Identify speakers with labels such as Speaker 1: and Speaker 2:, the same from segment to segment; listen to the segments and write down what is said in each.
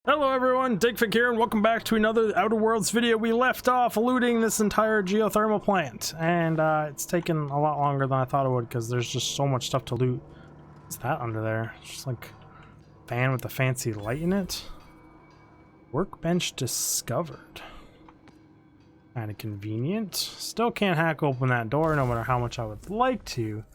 Speaker 1: Hello everyone, Digfig here, and welcome back to another Outer Worlds video. We left off looting this entire geothermal plant, and it's taken a lot longer than I thought it would because there's just so much stuff to loot. What's that under there? Just like a fan with a fancy light in it. Workbench discovered. Kind of convenient. Still can't hack open that door no matter how much I would like to.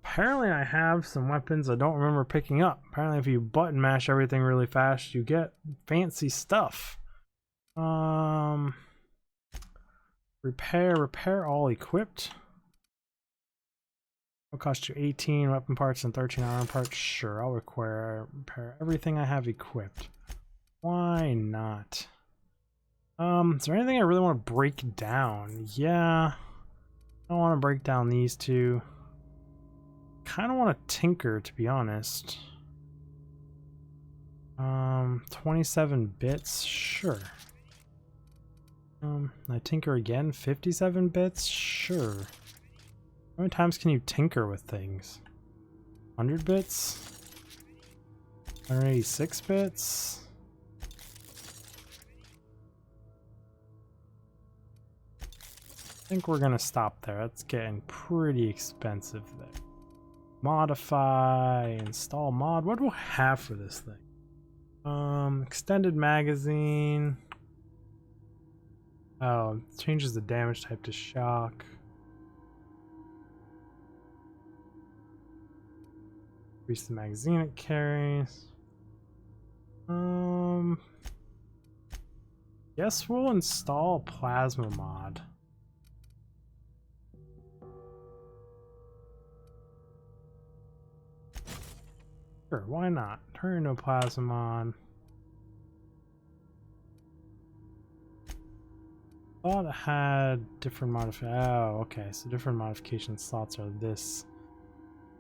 Speaker 1: Apparently I have some weapons I don't remember picking up. Apparently if you button mash everything really fast, you get fancy stuff. Repair all equipped. It'll cost you 18 weapon parts and 13 armor parts. Sure, I'll repair everything I have equipped. Why not? Is there anything I really want to break down? Yeah. I don't want to break down these two. Kind of want to tinker, to be honest. 27 bits, sure. I tinker again, 57 bits, sure. How many times can you tinker with things? 100 bits? 186 bits? I think we're gonna stop there. That's getting pretty expensive there. Modify, install mod. What do I have for this thing? Extended magazine. Oh, it changes the damage type to shock. Increase the magazine it carries. Guess we'll install plasma mod. Sure, why not? Turn into a plasma on. Thought it had different oh, okay, so different modification slots are this.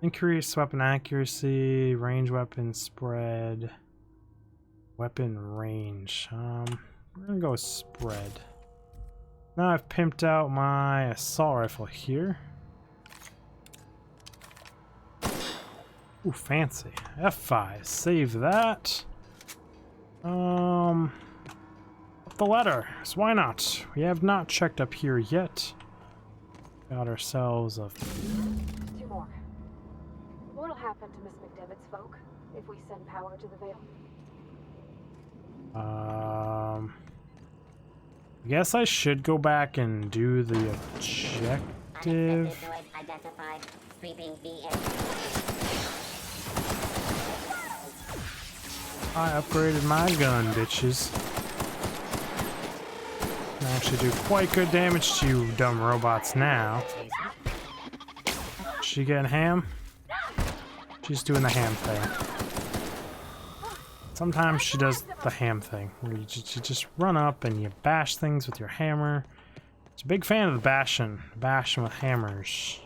Speaker 1: Increase weapon accuracy, range weapon spread, weapon range. We're gonna go with spread. Now I've pimped out my assault rifle here. Ooh, fancy. F5. Save that. Up the ladder. So why not? We have not checked up here yet. Got ourselves a...
Speaker 2: Two more. What'll happen to Miss McDevitt's folk if we send power to the Veil?
Speaker 1: I guess I should go back and do the objective.
Speaker 3: Identified. Sweeping BN.
Speaker 1: I upgraded my gun, bitches. Can actually do quite good damage to you dumb robots now. She getting ham? She's doing the ham thing. Sometimes she does the ham thing, where you just run up and you bash things with your hammer. She's a big fan of the bashing with hammers.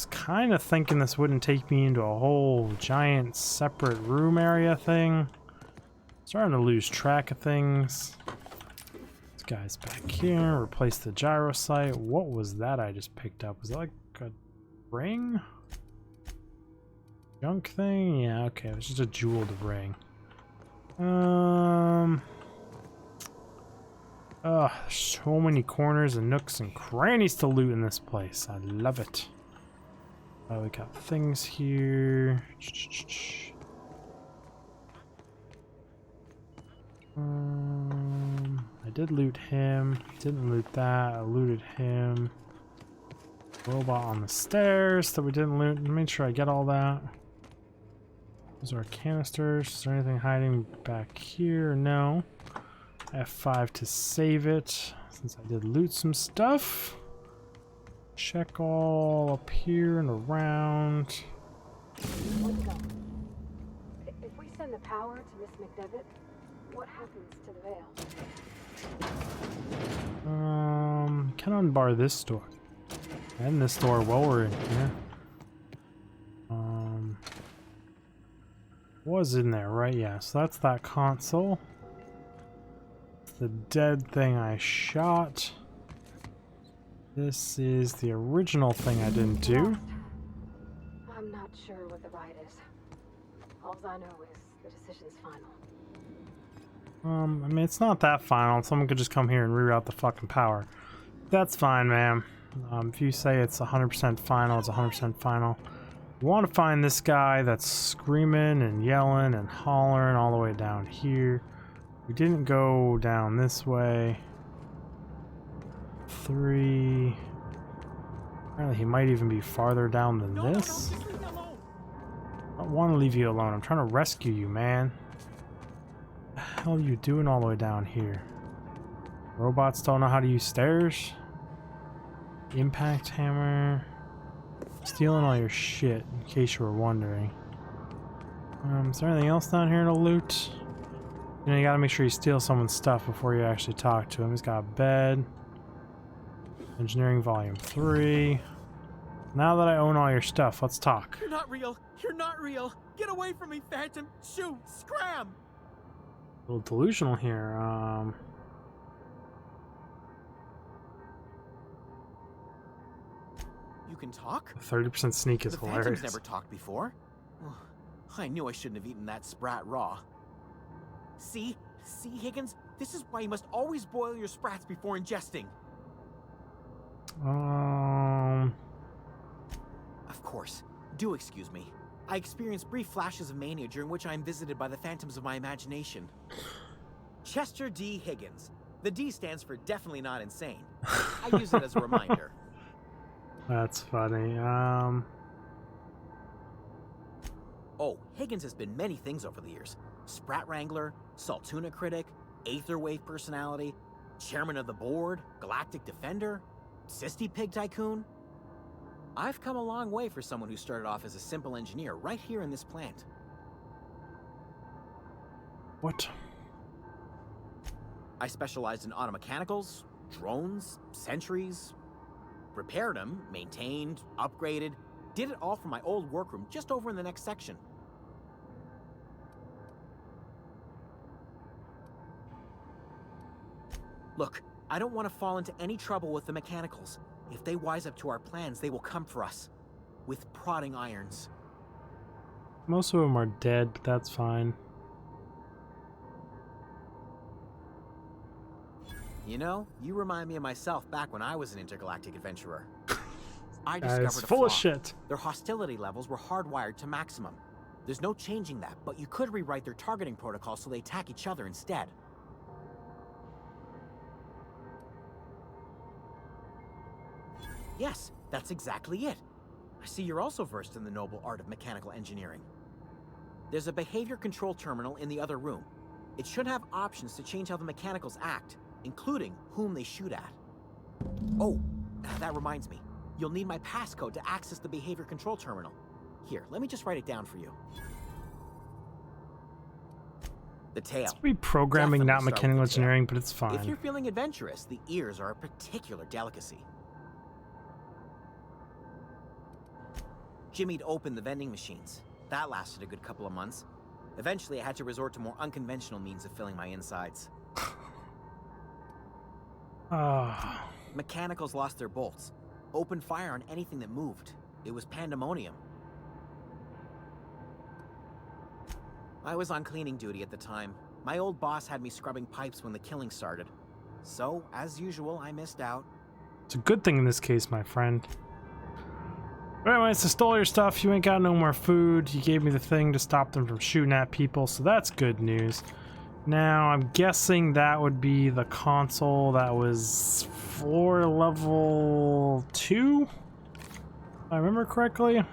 Speaker 1: Kind of thinking this wouldn't take me into a whole giant separate room area thing. Starting to lose track of things. This guy's back here. Replace the gyro sight. What was that I just picked up? Was that like a ring? Junk thing? Yeah, okay. It was just a jeweled ring. There's so many corners and nooks and crannies to loot in this place. I love it. We got things here. I did loot him. Didn't loot that. I looted him. Robot on the stairs that we didn't loot. Let me make sure I get all that. Those are canisters. Is there anything hiding back here? No. F5 to save it, since I did loot some stuff. Check all up here and around.
Speaker 2: Let's go. If we send the power to Miss McDevitt, what happens to the Veil?
Speaker 1: Can unbar this door. And this door while we're in here. Was in there, right? Yeah, so that's that console. The dead thing I shot. This is the original thing I didn't do.
Speaker 2: I'm not sure what the ride is. All I know is the decision's final.
Speaker 1: I mean, it's not that final. Someone could just come here and reroute the fucking power. That's fine, ma'am. If you say it's 100% final, it's 100% final. We want to find this guy that's screaming and yelling and hollering all the way down here. We didn't go down this way. 3. Apparently he might even be farther down than this. I don't want to leave you alone. I'm trying to rescue you, man. What the hell are you doing all the way down here? Robots don't know how to use stairs? Impact hammer. Stealing all your shit, in case you were wondering. Is there anything else down here to loot? You know, you gotta make sure you steal someone's stuff before you actually talk to him. He's got a bed. Engineering volume 3. Now that I own all your stuff, let's talk.
Speaker 4: You're not real. You're not real. Get away from me, Phantom. Shoot. Scram.
Speaker 1: A little delusional here.
Speaker 4: You can talk?
Speaker 1: 30% sneak is
Speaker 4: The
Speaker 1: hilarious.
Speaker 4: Phantom's never talked before. I knew I shouldn't have eaten that sprat raw. See, Higgins? This is why you must always boil your sprats before ingesting. Of course. Do excuse me. I experience brief flashes of mania during which I am visited by the phantoms of my imagination. Chester D. Higgins. The D stands for definitely not insane. I use it as a reminder.
Speaker 1: That's funny.
Speaker 4: Oh, Higgins has been many things over the years. Sprat Wrangler, Saltuna Critic, Aetherwave Personality, Chairman of the Board, Galactic Defender, Sisty Pig Tycoon. I've come a long way for someone who started off as a simple engineer right here in this plant.
Speaker 1: What?
Speaker 4: I specialized in automechanicals, drones, sentries, repaired them, maintained, upgraded, did it all from my old workroom just over in the next section. Look, I don't want to fall into any trouble with the mechanicals. If they wise up to our plans, they will come for us. With prodding irons.
Speaker 1: Most of them are dead, but that's fine.
Speaker 4: You know, you remind me of myself back when I was an intergalactic adventurer. I
Speaker 1: That is
Speaker 4: discovered a
Speaker 1: full
Speaker 4: flaw.
Speaker 1: of shit.
Speaker 4: Their hostility levels were hardwired to maximum. There's no changing that, but you could rewrite their targeting protocol so they attack each other instead. Yes, that's exactly it. I see you're also versed in the noble art of mechanical engineering. There's a behavior control terminal in the other room. It should have options to change how the mechanicals act, including whom they shoot at. Oh, that reminds me. You'll need my passcode to access the behavior control terminal. Here, let me just write it down for you. The tail.
Speaker 1: It's reprogramming, not
Speaker 4: Definitely start
Speaker 1: mechanical
Speaker 4: with the tail.
Speaker 1: engineering, but it's
Speaker 4: If
Speaker 1: fine.
Speaker 4: you're feeling adventurous, the ears are a particular delicacy. Jimmy'd opened the vending machines. That lasted a good couple of months. Eventually, I had to resort to more unconventional means of filling my insides. Mechanicals lost their bolts. Opened fire on anything that moved. It was pandemonium. I was on cleaning duty at the time. My old boss had me scrubbing pipes when the killing started. So, as usual, I missed out.
Speaker 1: It's a good thing in this case, my friend. But anyways, I stole your stuff. You ain't got no more food. You gave me the thing to stop them from shooting at people, so that's good news. Now, I'm guessing that would be the console that was floor level 2? If I remember correctly.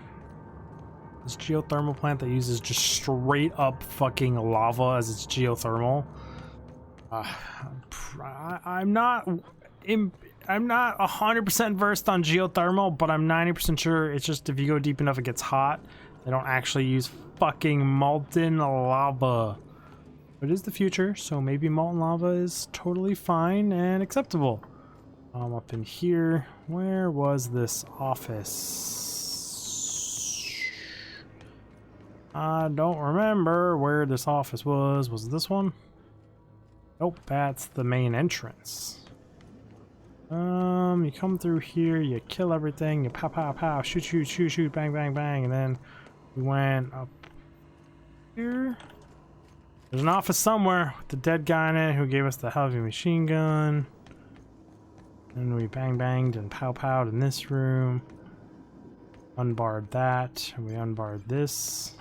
Speaker 1: This geothermal plant that uses just straight up fucking lava as its geothermal. I'm not 100% versed on geothermal, but I'm 90% sure it's just if you go deep enough it gets hot. They don't actually use fucking molten lava. It is the future, so maybe molten lava is totally fine and acceptable. Up in here, where was this office? I don't remember where this office was. Was it this one? Nope, that's the main entrance. You come through here, you kill everything, you pow pow pow, shoot shoot shoot shoot, bang bang bang, and then we went up here. There's an office somewhere with the dead guy in it who gave us the heavy machine gun. And we banged and pow-powed in this room. Unbarred that, and we unbarred this.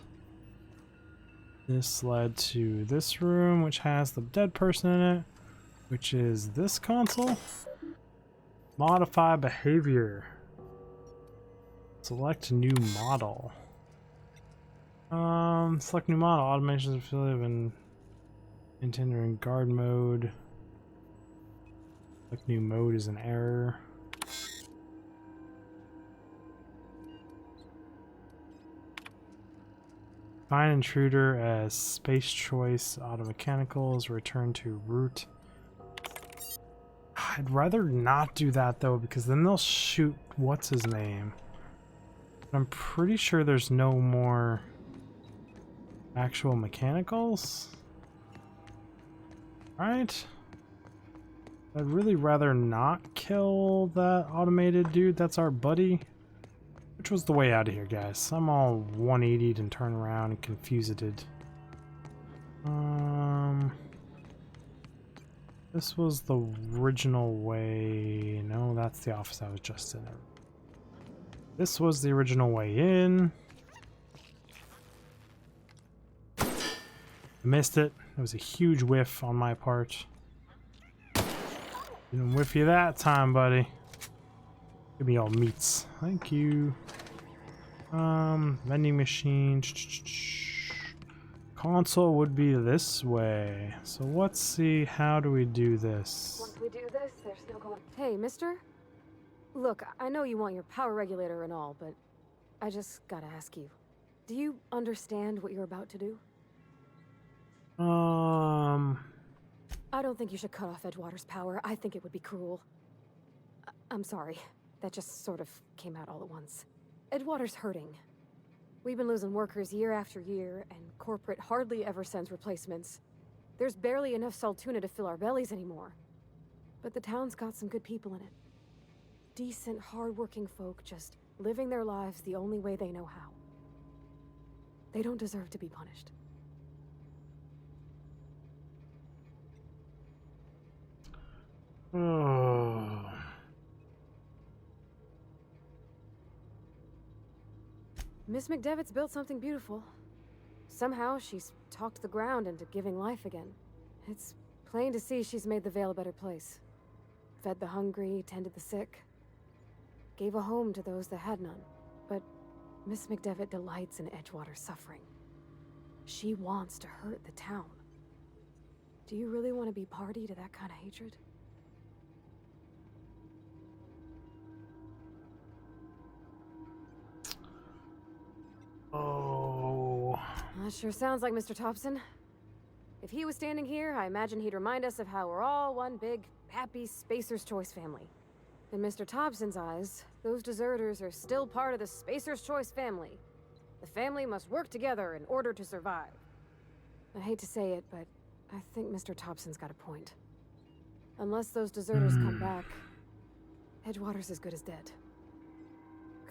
Speaker 1: This led to this room, which has the dead person in it, which is this console. Modify behavior. Select new model. Select new model. Automation is affiliated and entering guard mode. Select new mode is an error. Find intruder as space choice. Auto mechanicals. Return to root. I'd rather not do that though, because then they'll shoot what's his name. I'm pretty sure there's no more actual mechanicals. Right? I'd really rather not kill that automated dude. That's our buddy. Which was the way out of here, guys? I'm all 180'd and turn around and confused. This was the original way. No, that's the office I was just in. This was the original way in. I missed it. It was a huge whiff on my part. Didn't whiff you that time, buddy. Give me all meats. Thank you. Vending machine. Console would be this way. So let's see, how do we do this?
Speaker 2: Once we do this, there's no going. Hey, mister? Look, I know you want your power regulator and all, but I just gotta ask you. Do you understand what you're about to do? I don't think you should cut off Edgewater's power. I think it would be cruel. I'm sorry. That just sort of came out all at once. Edgewater's hurting. We've been losing workers year after year, and corporate hardly ever sends replacements. There's barely enough Saltuna to fill our bellies anymore. But the town's got some good people in it. Decent, hard-working folk just living their lives the only way they know how. They don't deserve to be punished.
Speaker 1: Oh.
Speaker 2: Miss McDevitt's built something beautiful. Somehow she's talked the ground into giving life again. It's plain to see she's made the Vale a better place. Fed the hungry, tended the sick. Gave a home to those that had none. But Miss McDevitt delights in Edgewater's suffering. She wants to hurt the town. Do you really want to be party to that kind of hatred?
Speaker 1: Oh.
Speaker 2: That sure sounds like Mr. Thompson. If he was standing here, I imagine he'd remind us of how we're all one big, happy Spacer's Choice family. In Mr. Thompson's eyes, those deserters are still part of the Spacer's Choice family. The family must work together in order to survive. I hate to say it, but I think Mr. Thompson's got a point. Unless those deserters come back, Edgewater's as good as dead.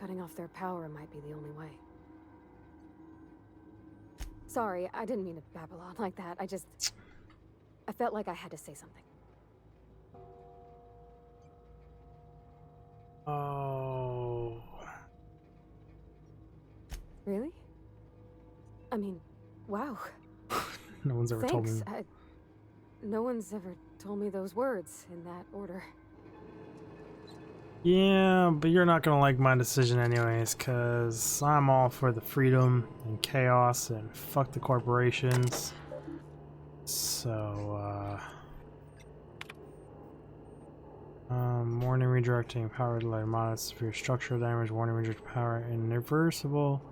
Speaker 2: Cutting off their power might be the only way. Sorry, I didn't mean to babble on like that. I felt like I had to say something.
Speaker 1: Oh.
Speaker 2: Really? I mean, wow.
Speaker 1: No one's ever told me.
Speaker 2: Thanks. No one's ever told me those words in that order.
Speaker 1: Yeah, but you're not gonna like my decision anyways, cause I'm all for the freedom and chaos and fuck the corporations. So, warning redirecting power delay, modest severe structural damage, warning redirect power irreversible.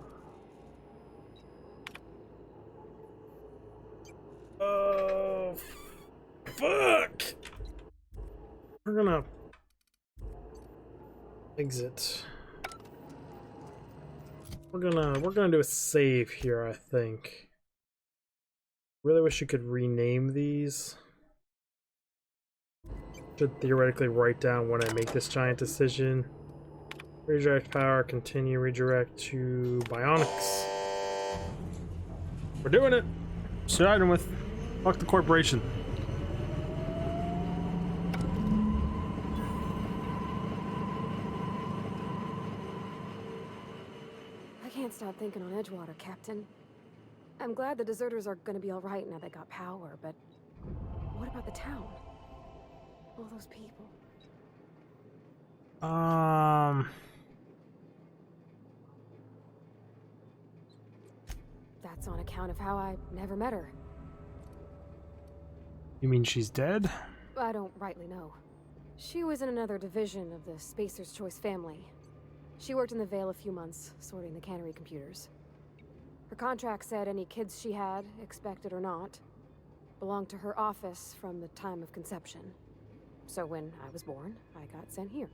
Speaker 1: Oh, fuck! We're gonna exit. We're gonna do a save here, I think. Really wish you could rename these. Should theoretically write down when I make this giant decision. Redirect power, continue redirect to bionics. We're doing it. Starting with Fuck the corporation.
Speaker 2: I can't stop thinking on Edgewater, Captain. I'm glad the deserters are gonna be alright now they got power, but what about the town? All those people. That's on account of how I never met her.
Speaker 1: You mean she's dead?
Speaker 2: I don't rightly know. She was in another division of the Spacer's Choice family. She worked in the Vale a few months, sorting the cannery computers. Her contract said any kids she had, expected or not, belonged to her office from the time of conception. So when I was born, I got sent here.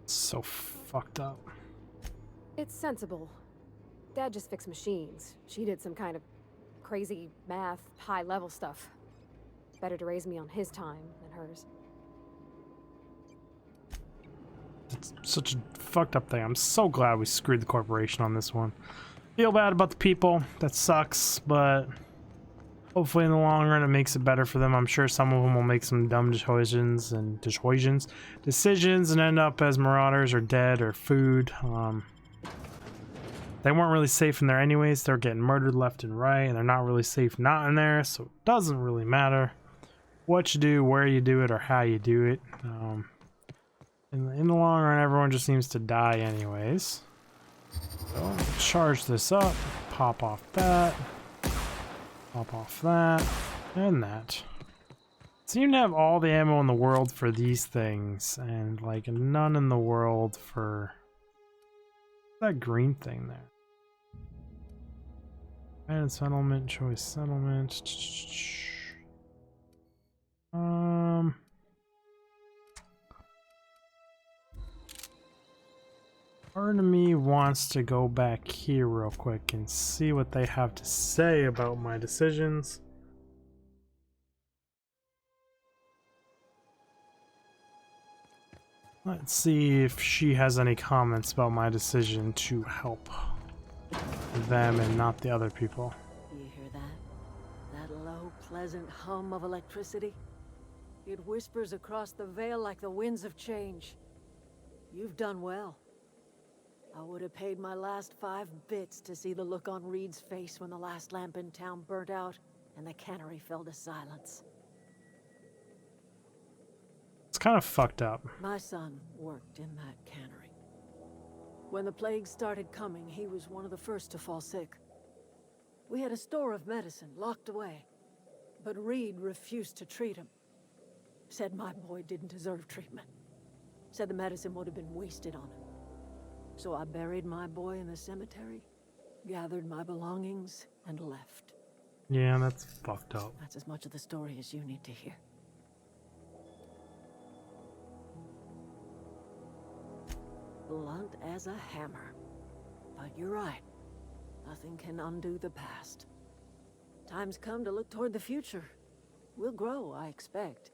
Speaker 1: So fucked up.
Speaker 2: It's sensible. Dad just fixed machines. She did some kind of crazy math, high-level stuff. Better to raise me on his time than hers.
Speaker 1: It's such a fucked up thing. I'm so glad we screwed the corporation on this one. Feel bad about the people. That sucks, but hopefully in the long run it makes it better for them. I'm sure some of them will make some dumb decisions and end up as marauders or dead or food. They weren't really safe in there anyways. They're getting murdered left and right, and they're not really safe not in there, so it doesn't really matter what you do, where you do it, or how you do it. In the long run, everyone just seems to die anyways. So, charge this up, pop off that, pop off that, and that. Seem to have all the ammo in the world for these things, and like none in the world for that green thing there. And settlement, choice settlement. Part of me wants to go back here real quick and see what they have to say about my decisions. Let's see if she has any comments about my decision to help them and not the other people.
Speaker 5: You hear that? That low, pleasant hum of electricity? It whispers across the Vale like the winds of change. You've done well. I would have paid my last 5 bits to see the look on Reed's face when the last lamp in town burnt out and the cannery fell to silence.
Speaker 1: It's kind of fucked up.
Speaker 5: My son worked in that cannery. When the plague started coming, he was one of the first to fall sick. We had a store of medicine locked away, but Reed refused to treat him. Said my boy didn't deserve treatment. Said the medicine would have been wasted on him. So I buried my boy in the cemetery, gathered my belongings, and left.
Speaker 1: Yeah, that's fucked up.
Speaker 5: That's as much of the story as you need to hear. Blunt as a hammer. But you're right. Nothing can undo the past. Time's come to look toward the future. We'll grow, I expect.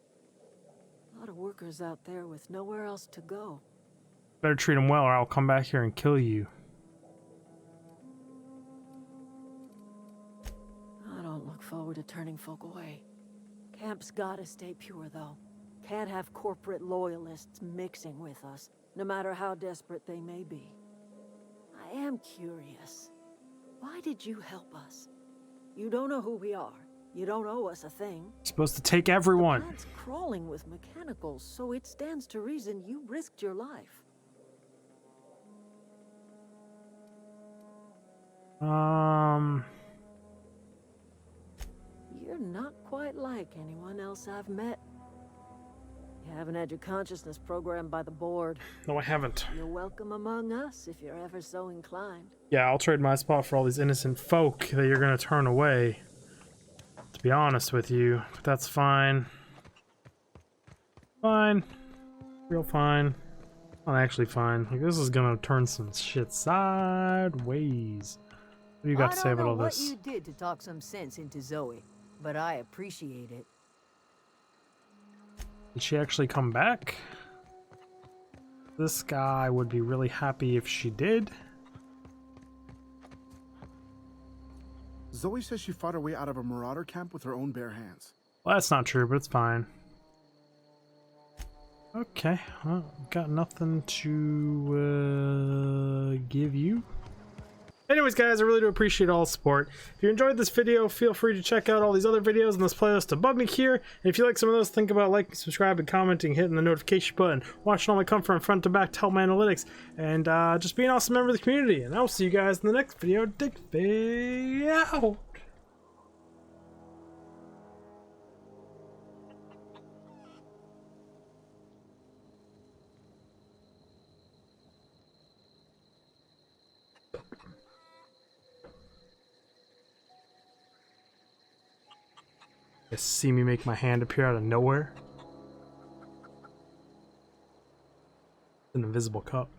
Speaker 5: A lot of workers out there with nowhere else to go.
Speaker 1: Better treat them well or I'll come back here and kill you.
Speaker 5: I don't look forward to turning folk away. Camp's gotta stay pure, though. Can't have corporate loyalists mixing with us, no matter how desperate they may be. I am curious. Why did you help us? You don't know who we are. You don't owe us a thing.
Speaker 1: You're supposed to take everyone.
Speaker 5: The plant's crawling with mechanicals, so it stands to reason you risked your life. You're not quite like anyone else I've met. You haven't had your consciousness programmed by the board.
Speaker 1: No, I haven't.
Speaker 5: You're welcome among us if you're ever so inclined.
Speaker 1: Yeah, I'll trade my spot for all these innocent folk that you're gonna turn away. To be honest with you, but that's fine. Fine. Real fine. Not actually fine. Like, this is gonna turn some shit sideways. What do you got to say about all this?
Speaker 6: I don't know what you did to talk some sense into Zoe, but I appreciate it.
Speaker 1: Did she actually come back? This guy would be really happy if she did.
Speaker 7: Zoe says she fought her way out of a marauder camp with her own bare hands.
Speaker 1: Well, that's not true, but it's fine. Okay, well, got nothing to give you. Anyways, guys, I really do appreciate all the support. If you enjoyed this video, feel free to check out all these other videos in this playlist above me here. And if you like some of those, think about liking, subscribing, commenting, hitting the notification button, watching all my content from front to back to help my analytics, and just be an awesome member of the community. And I'll see you guys in the next video. Digby out! You see me make my hand appear out of nowhere? An invisible cup.